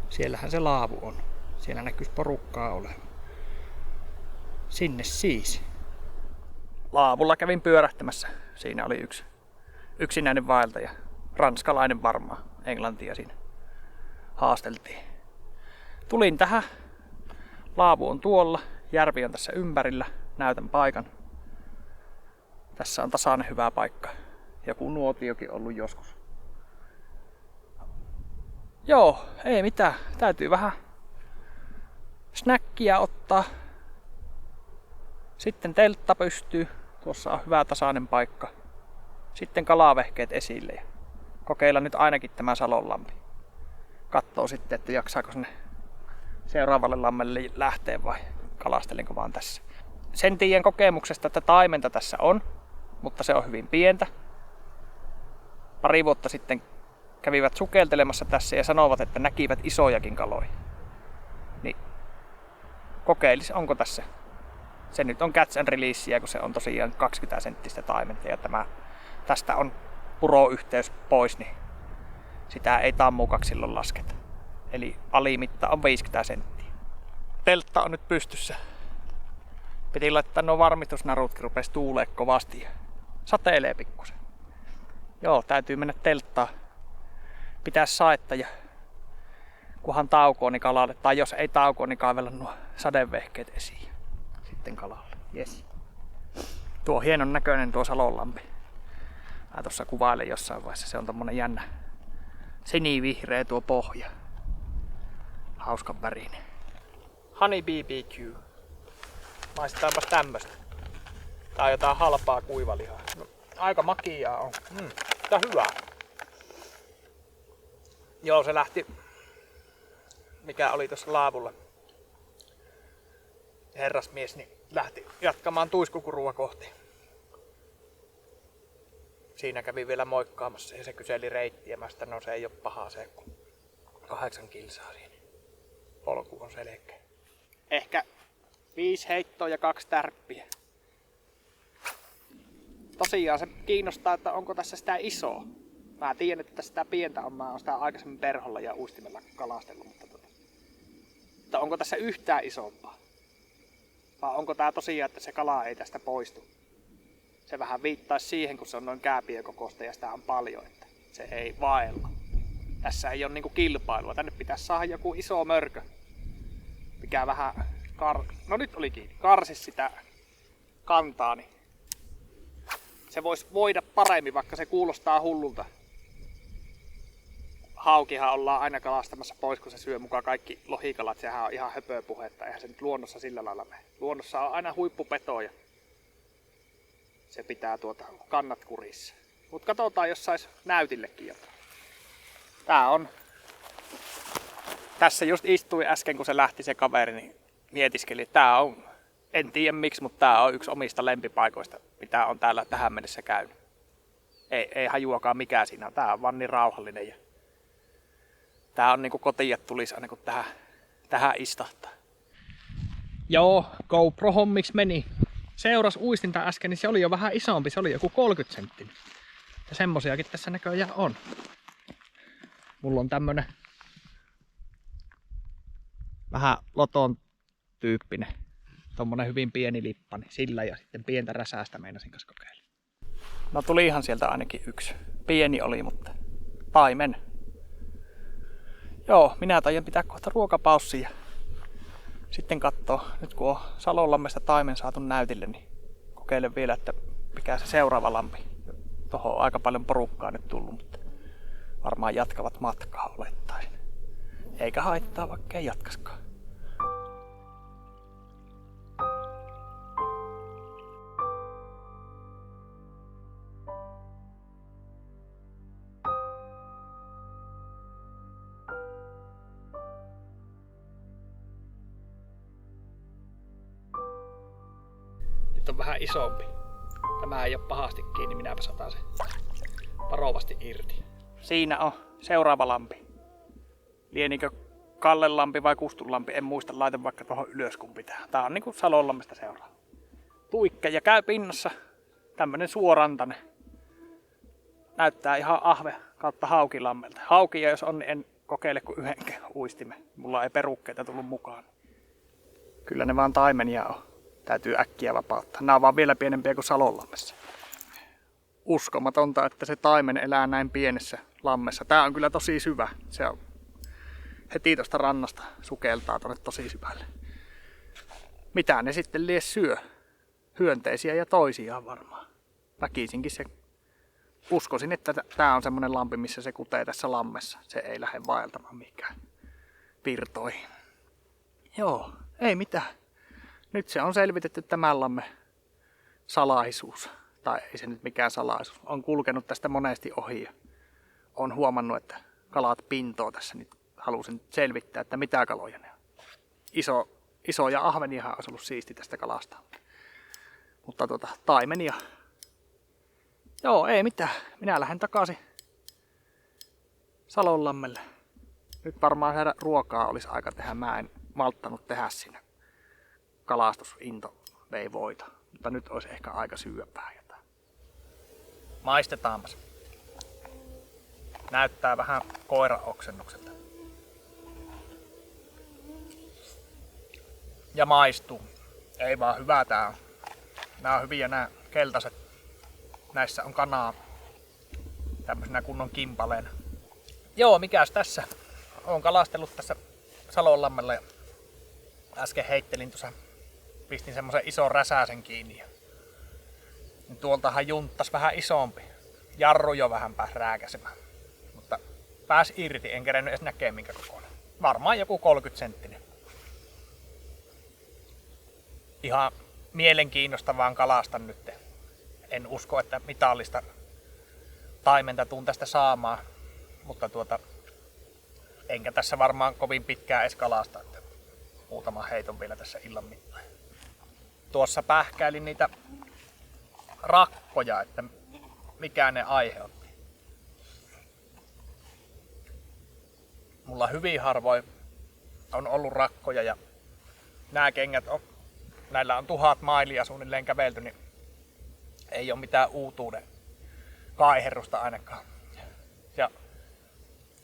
Siellähän se laavu on. Siellä näkyisi porukkaa olevan. Sinne siis. Laavulla kävin pyörähtämässä. Siinä oli yksi yksinäinen vaeltaja. Ranskalainen varmaan. Englantia siinä haasteltiin. Tulin tähän. Laavu on tuolla. Järvi on tässä ympärillä. Näytän paikan. Tässä on tasainen hyvä paikka. Joku nuotiokin ollut joskus. Joo, ei mitään. Täytyy vähän snäkkiä ottaa. Sitten teltta pystyy. Tuossa on hyvä tasainen paikka. Sitten kalavehkeet esille. Ja kokeilla nyt ainakin tämä Salonlampi. Katsoo sitten, että jaksaako sinne seuraavalle lammelle lähteä vai kalastelenko vaan tässä. Sen tiedän kokemuksesta, että taimenta tässä on, mutta se on hyvin pientä. Pari vuotta sitten kävivät sukeltelemassa tässä ja sanovat, että näkivät isojakin kaloja. Niin kokeilisi, onko tässä. Se nyt on catch and release, kun se on tosiaan 20 senttistä taimenta ja tästä on puroyhteys pois, niin sitä ei tammukaksi silloin lasketa. Eli alimitta on 50 senttiä. Teltta on nyt pystyssä. Piti laittaa nuo varmistusnarutkin, rupes tuulee kovasti ja sateilee pikkusen. Joo, täytyy mennä telttaan. Pitää saetta ja kunhan taukoo, niin kalalle. Tai jos ei taukoo, niin kaivella nuo sadevehkeet esiin. Sitten kalalle. Yes. Tuo on hienon näköinen tuo Salonlampi. Mä tuossa kuvailen jossain vaiheessa. Se on tommonen jännä sinivihreä tuo pohja. Hauskan värinen. Honey BBQ. Maistetaanpas tämmöstä. Tää on jotain halpaa kuivalihaa. No, aika makiaa on. Tää on hyvää. Joo, se lähti, mikä oli tuossa laavulla. Herrasmies niin lähti jatkamaan tuiskukurua kohti. Siinä kävi vielä moikkaamassa ja se kyseli reittiä. Mä sitä, no se ei oo pahaa se, kun 8 kilsaa siinä. Polku on selkeä. Ehkä 5 heittoa ja 2 tärppiä. Tosiaan se kiinnostaa, että onko tässä sitä isoa. Mä tiedän, että sitä pientä on. Mä oon sitä aikaisemmin perholla ja uistimella kalastellut, mutta onko tässä yhtään isompaa? Vai onko tää tosiaan, että se kala ei tästä poistu? Se vähän viittaisi siihen, kun se on noin kääpien kokoista ja sitä on paljon, että se ei vaella. Tässä ei ole niinku kilpailua. Tänne pitäisi saada joku iso mörkö, mikä vähän no nyt oli kiinni. Karsi sitä kantaa, niin se voisi voida paremmin, vaikka se kuulostaa hullulta. Haukihan ollaan aina kalastamassa pois, kun se syö mukaan kaikki lohikalat. Sehän on ihan höpöpuhetta. Eihän se nyt luonnossa sillä lailla mene. Luonnossa on aina huippupetoja. Se pitää kannat kurissa. Mut katsotaan, jos sais näytillekin jotain. Tää on. Tässä just istuin äsken, kun se lähti se kaveri, niin mietiskeli. Tää on, en tiedä miksi, mutta tää on yksi omista lempipaikoista, mitä on täällä tähän mennessä käynyt. Ei hajuakaan mikään siinä on. Tää on vaan niin rauhallinen. Ja tää on niinku kotiin tulisi aina kun tähän istahtaa. Joo, GoPro-hommiksi meni. Seuras uistinta äsken, niin se oli jo vähän isompi. Se oli joku 30 senttinen. Ja semmosiakin tässä näköjään on. Mulla on tämmönen vähän loton tyyppinen. Tommonen hyvin pieni lippani. Sillä ja sitten pientä räsästä meinasin kanssa kokeilla. No tuli ihan sieltä ainakin yksi. Pieni oli, mutta paimen. Joo, minä taidan pitää kohta ruokapaussia. Sitten katsoo, nyt kun on Salonlammesta taimen saatu näytille, niin kokeilen vielä, että mikä se seuraava lampi. Tuohon on aika paljon porukkaa nyt tullut, mutta varmaan jatkavat matkaa olettaisin. Eikä haittaa, vaikka ei jatkaskaan. On vähän isompi. Tämä ei ole pahasti kiinni, minäpä sataan sen varovasti irti. Siinä on seuraava lampi. Lienikö Kallelampi vai Kustunlampi, en muista, laitan vaikka tuohon ylös kun pitää. Tää on niinku Salonlammesta seuraava. Tuikke ja käy pinnassa. Tämmönen suorantainen. Näyttää ihan ahve kautta haukilammelta. Haukia jos on, niin en kokeile kuin yhden uistimen. Mulla ei perukkeita tullut mukaan. Kyllä ne vaan taimenia on. Täytyy äkkiä vapauttaa. Nämä on vaan vielä pienempiä kuin Salonlammessa. Uskomatonta, että se taimen elää näin pienessä lammessa. Tää on kyllä tosi syvä. Se on heti tosta rannasta sukeltaa tonne tosi syvälle. Mitä ne sitten lies syö? Hyönteisiä ja toisiaan varmaan. Väkisinkin se. Uskoisin, että tää on semmonen lampi, missä se kutee tässä lammessa. Se ei lähde vaeltamaan mikään virtoihin. Joo, ei mitään. Nyt se on selvitetty tämän lammen salaisuus. Tai ei se nyt mikään salaisuus. On kulkenut tästä monesti ohi ja on huomannut, että kalat pintoo tässä. Nyt halusin selvittää, että mitä kaloja ne on. Isoja ahveniahan olisi ollut siisti tästä kalasta. Mutta taimenia. Joo, ei mitään. Minä lähden takaisin Salonlammelle. Nyt varmaan saada ruokaa olisi aika tehdä. Mä en malttanut tehdä siinä. Kalastusinto vei voita. Mutta nyt olisi ehkä aika syöpää jotain. Maistetaanpas. Näyttää vähän koiraoksennukselta. Ja maistuu. Ei vaan, hyvä tää on. Nää on hyviä nää keltaiset. Näissä on kanaa tämmöisenä kunnon kimpaleena. Joo, mikäs tässä? Oon kalastellut tässä Salonlammella ja äsken heittelin tuossa, pistin semmosen ison räsäsen kiinni. Ja tuoltahan junttas vähän isompi. Jarru jo vähän pääsi rääkäsemään. Mutta pääsi irti, en kerennyt edes näkee minkä kokoinen. Varmaan joku 30 senttinen. Ihan mielenkiinnosta vaan kalastan nyt. En usko, että mitallista taimenta tuun tästä saamaan. Mutta enkä tässä varmaan kovin pitkään edes kalasta. Että muutama heiton vielä tässä illan mittaan. Tuossa pähkäilin niitä rakkoja, että mikä ne aiheutti. Mulla hyvin harvoin on ollut rakkoja ja nämä kengät näillä on 1000 mailia suunnilleen kävelty, niin ei ole mitään uutuuden kaiherrusta ainakaan. Ja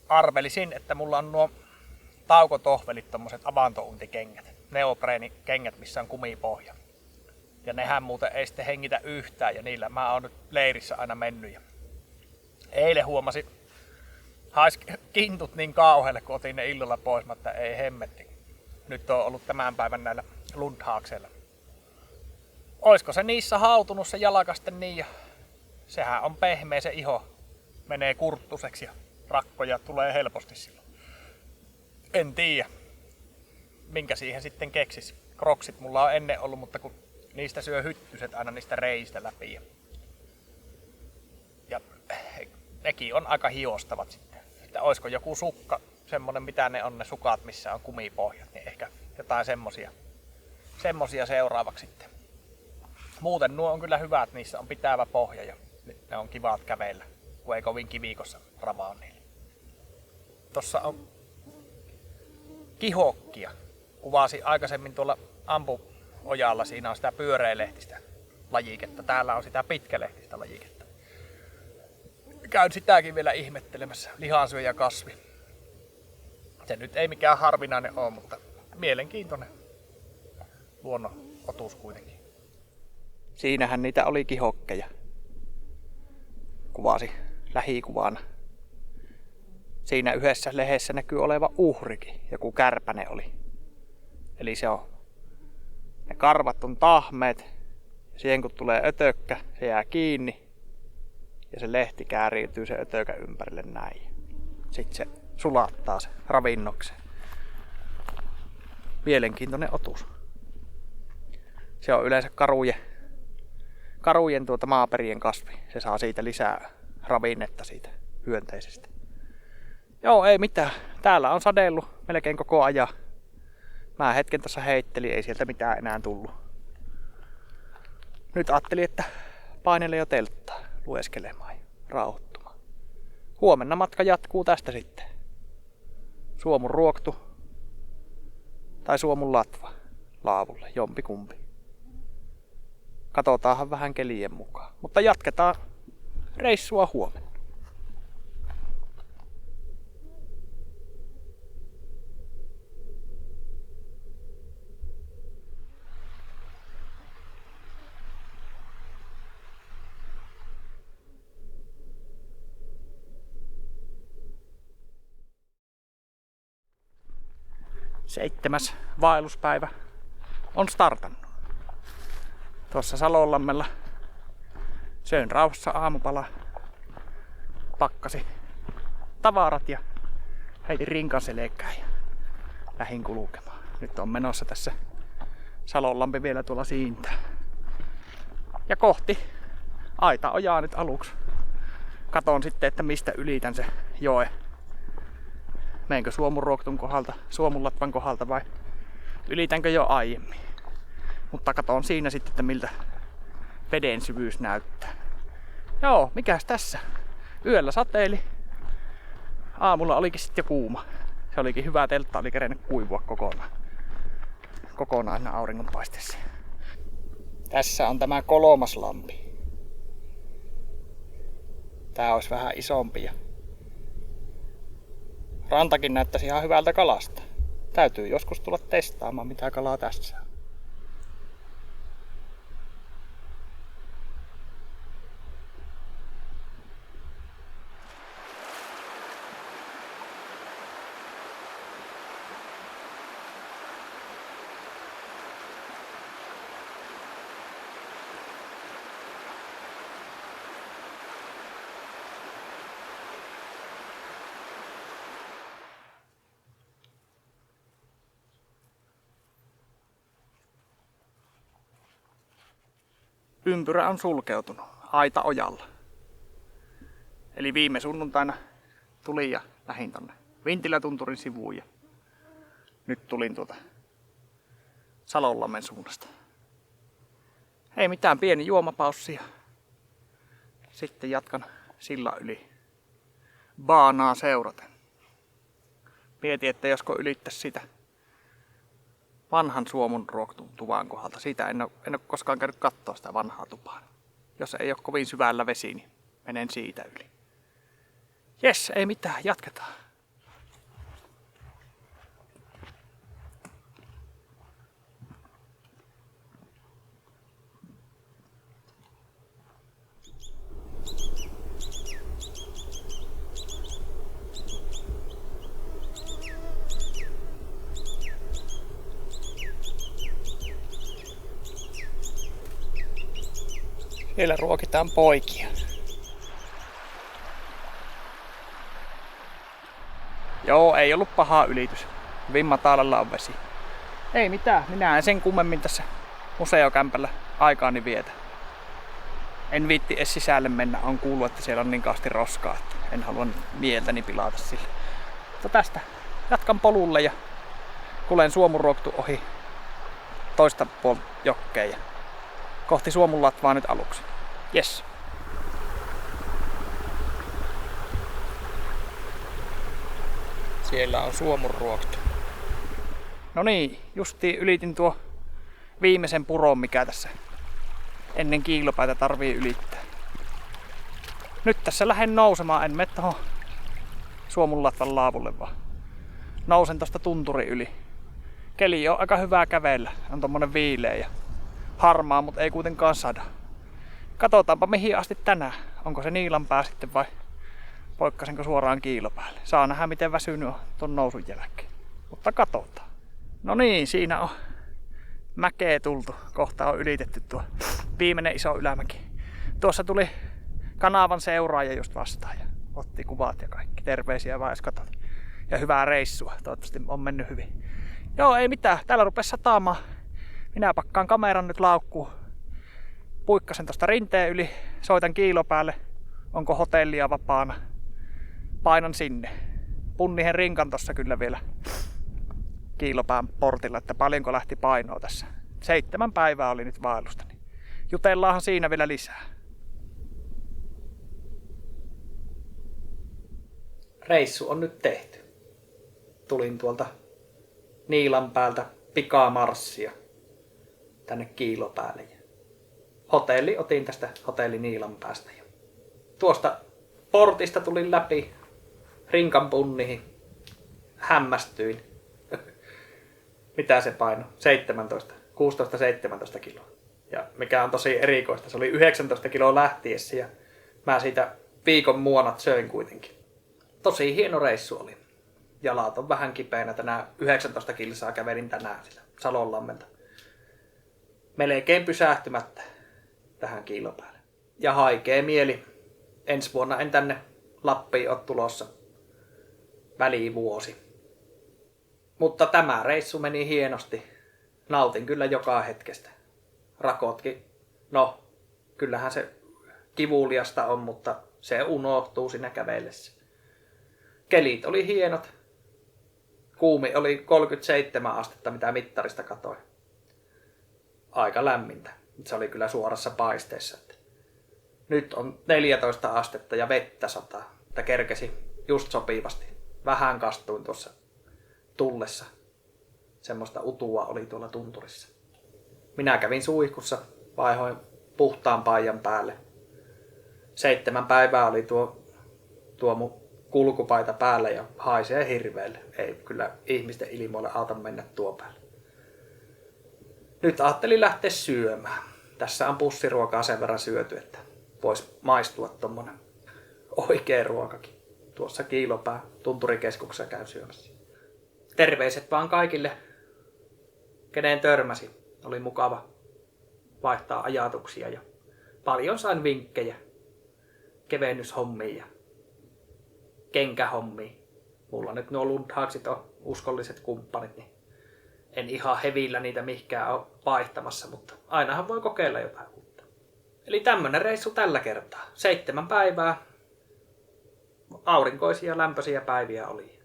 arvelisin, että mulla on nuo taukotohvelit, tommoset avantountikengät, neopreenikengät, missä on kumipohja. Ja nehän muuten ei sitten hengitä yhtään ja niillä mä oon nyt leirissä aina mennyt. Ja eilen huomasin, hais kintut niin kauhealle, kun otin ne illalla pois, mutta ei hemmetti. Nyt on ollut tämän päivän näillä lundhaakseilla. Oisko se niissä hautunut se jalakaste niin ja sehän on pehmeä se iho. Menee kurttuseksi ja rakkoja tulee helposti silloin. En tiedä, minkä siihen sitten keksis. Kroksit mulla on ennen ollut, mutta kun niistä syö hyttyset aina niistä reistä läpi. Ja nekin on aika hiostavat sitten. Että oisko joku sukka, semmonen mitä ne on ne sukat, missä on kumipohjat, niin ehkä jotain semmosia seuraavaksi sitten. Muuten nuo on kyllä hyvät, niissä on pitävä pohja ja ne on kivat kävellä, kun ei kovin kivikossa ravaa niillä. Tossa on kihokkia. Kuvasin aikaisemmin tuolla ampuojalla, siinä on sitä pyöreälehtistä lajiketta. Täällä on sitä pitkälehtistä lajiketta. Käyn sitäkin vielä ihmettelemässä. Lihansyöjä kasvi. Se nyt ei mikään harvinainen ole, mutta mielenkiintoinen luonnon otus kuitenkin. Siinähän niitä oli kihokkeja. Kuvasi lähikuvana. Siinä yhdessä lehdessä näkyy oleva uhrikin. Joku kärpäne oli. Eli se on. Ne karvat on tahmeet. Ja siihen kun tulee ötökkä, se jää kiinni. Ja se lehti kääriytyy se ötökän ympärille näin. Sitten se sulattaa se ravinnokseen. Mielenkiintoinen otus. Se on yleensä karujen maaperien kasvi. Se saa siitä lisää ravinnetta siitä hyönteisestä. Joo, ei mitään. Täällä on sadellut melkein koko ajan. Mä hetken tuossa heittelin, ei sieltä mitään enää tullut. Nyt ajattelin, että painelen jo telttaa lueskelemaan ja rauhoittumaan. Huomenna matka jatkuu tästä sitten. Suomun ruoktu tai Suomun latva laavulle, jompikumpi. Katsotaanhan vähän kelien mukaan, mutta jatketaan reissua huomenna. Seitsemäs vaelluspäivä on startannut. Tuossa Salonlammella söin rauhassa aamupala, pakkasi tavarat ja heitin rinkan selkään ja lähdin kulkemaan. Nyt on menossa tässä Salonlampi vielä tuolla siintää. Ja kohti Aitaojaa nyt aluksi. Katon sitten, että mistä ylitän se joe. Meenkö Suomunruoktun kohdalta, Suomunlatvan kohdalta vai ylitänkö jo aiemmin. Mutta katon siinä sitten, että miltä veden syvyys näyttää. Joo, mikäs tässä? Yöllä sateeli. Aamulla olikin sitten jo kuuma. Se olikin hyvä, teltta oli kerennyt kuivua kokonaan auringonpaisteessa. Tässä on tämä 3. lampi. Tää olisi vähän isompi ja rantakin näyttäisi ihan hyvältä kalasta. Täytyy joskus tulla testaamaan, mitä kalaa tässä on. ympyrä on sulkeutunut aita ojalla. Eli viime sunnuntaina tulin ja lähdin tonne Vintilätunturin sivuun ja nyt tulin tuolta Salonlammen suunnasta. Ei mitään, pieni juomapaussi ja sitten jatkan sillan yli baanaa seuraten. Mietin, että josko ylittäisi sitä vanhan Suomun ruoktuvan kohdalta. Siitä en ole koskaan käynyt katsoa sitä vanhaa tupaa. Jos ei ole kovin syvällä vesi, niin menen siitä yli. Jes, ei mitään, jatketaan. Siellä ruokitaan poikia. Joo, ei ollut paha ylitys. Hyvin matalalla on vesi. Ei mitään, minä en sen kummemmin tässä museokämpällä aikaani vietä. En viitti edes sisälle mennä, on kuullut, että siellä on niin kaasti roskaa, että en halua mieltäni pilata sille. Mutta tästä jatkan polulle ja kulen Suomunruoktu ohi toista puolta jokkeen ja kohti Suomunlatvaa nyt aluksi. Jes. Siellä on Suomunruoktu. No niin, justiin ylitin tuo viimeisen puron, mikä tässä ennen kiilopäätä tarvii ylittää. Nyt tässä lähden nousemaan, en mene tohon Suomunlatvan laavulle vaan. Nousen tosta tunturin yli. Keli on aika hyvää kävellä, on tommonen viileä ja harmaa, mutta ei kuitenkaan sada. Katsotaanpa mihin asti tänään. Onko se Niilanpää sitten vai poikkasenko suoraan kiilopäälle. Saa nähdä miten väsynyt on ton nousun jälkeen. Mutta katsotaan. No niin, siinä on mäkeä tultu. Kohta on ylitetty tuo viimeinen iso ylämäki. Tuossa tuli kanavan seuraaja just vastaan ja otti kuvat ja kaikki. Terveisiä vaan jos katsot. Ja hyvää reissua. Toivottavasti on mennyt hyvin. Joo, ei mitään. Täällä rupesi sataamaan. Minä pakkaan kameran nyt laukkuun. Puikkasen tosta rinteen yli. Soitan kiilopäälle. Onko hotellia vapaana? Painan sinne. Punnihen rinkan tossa kyllä vielä kiilopään portilla, että paljonko lähti painoa tässä. 7 päivää oli nyt vaellusta. Niin jutellaanhan siinä vielä lisää. Reissu on nyt tehty. Tulin tuolta Niilanpäältä pikamarssia tänne kiilopäälle. Hotelli otin tästä hotelli Niilanpäästä. Tuosta portista tulin läpi rinkan punnihin. Hämmästyin. Mitä se paino? 16-17 kiloa. Ja mikä on tosi erikoista. Se oli 19 kiloa lähtiessä ja mä siitä viikon muonat söin kuitenkin. Tosi hieno reissu oli. Jalat on vähän kipeänä. Tänään 19 kilsaa kävelin tänään sillä Salonlammelta. Melkein pysähtymättä tähän kiilopäälle. Ja haikea mieli. Ensi vuonna en tänne Lappiin ole tulossa. Välivuosi. Mutta tämä reissu meni hienosti. Nautin kyllä joka hetkestä. Rakotkin. No, kyllähän se kivuliasta on, mutta se unohtuu siinä kävellessä. Kelit oli hienot. Kuumi oli 37 astetta, mitä mittarista katsoin. Aika lämmintä. Se oli kyllä suorassa paisteessa. Nyt on 14 astetta ja vettä sataa. Että kerkesi just sopivasti. Vähän kastuin tuossa tullessa. Semmoista utua oli tuolla tunturissa. Minä kävin suihkussa, vaihoin puhtaan paijan päälle. 7 päivää oli tuo mun kulkupaita päällä ja haisee hirveelle. Ei kyllä ihmisten ilmoille auta mennä tuo päälle. Nyt ajattelin lähteä syömään. Tässä on pussiruokaa sen verran syöty, että voisi maistua tommonen oikea ruokakin. Tuossa kiilopää tunturikeskuksessa käy syömässä. Terveiset vaan kaikille, kenen törmäsi. Oli mukava vaihtaa ajatuksia ja paljon sain vinkkejä kevennyshommia ja kenkähommia. Mulla nyt nuo Lundhaaksit on uskolliset kumppanit, niin en ihan hevillä niitä mihinkään ole vaihtamassa, mutta ainahan voi kokeilla jotain uutta. Eli tämmönen reissu tällä kertaa. 7 päivää. Aurinkoisia lämpöisiä päiviä oli.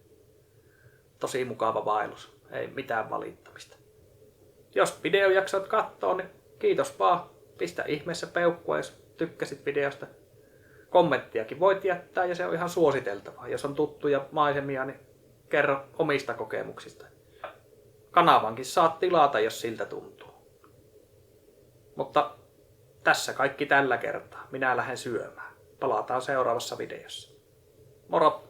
Tosi mukava vaellus. Ei mitään valittamista. Jos videojaksot kattoo, niin kiitos vaan. Pistä ihmeessä peukkua, jos tykkäsit videosta. Kommenttiakin voit jättää ja se on ihan suositeltavaa. Jos on tuttuja maisemia, niin kerro omista kokemuksista. Kanavankin saat tilata, jos siltä tuntuu. Mutta tässä kaikki tällä kertaa. Minä lähden syömään. Palataan seuraavassa videossa. Moro!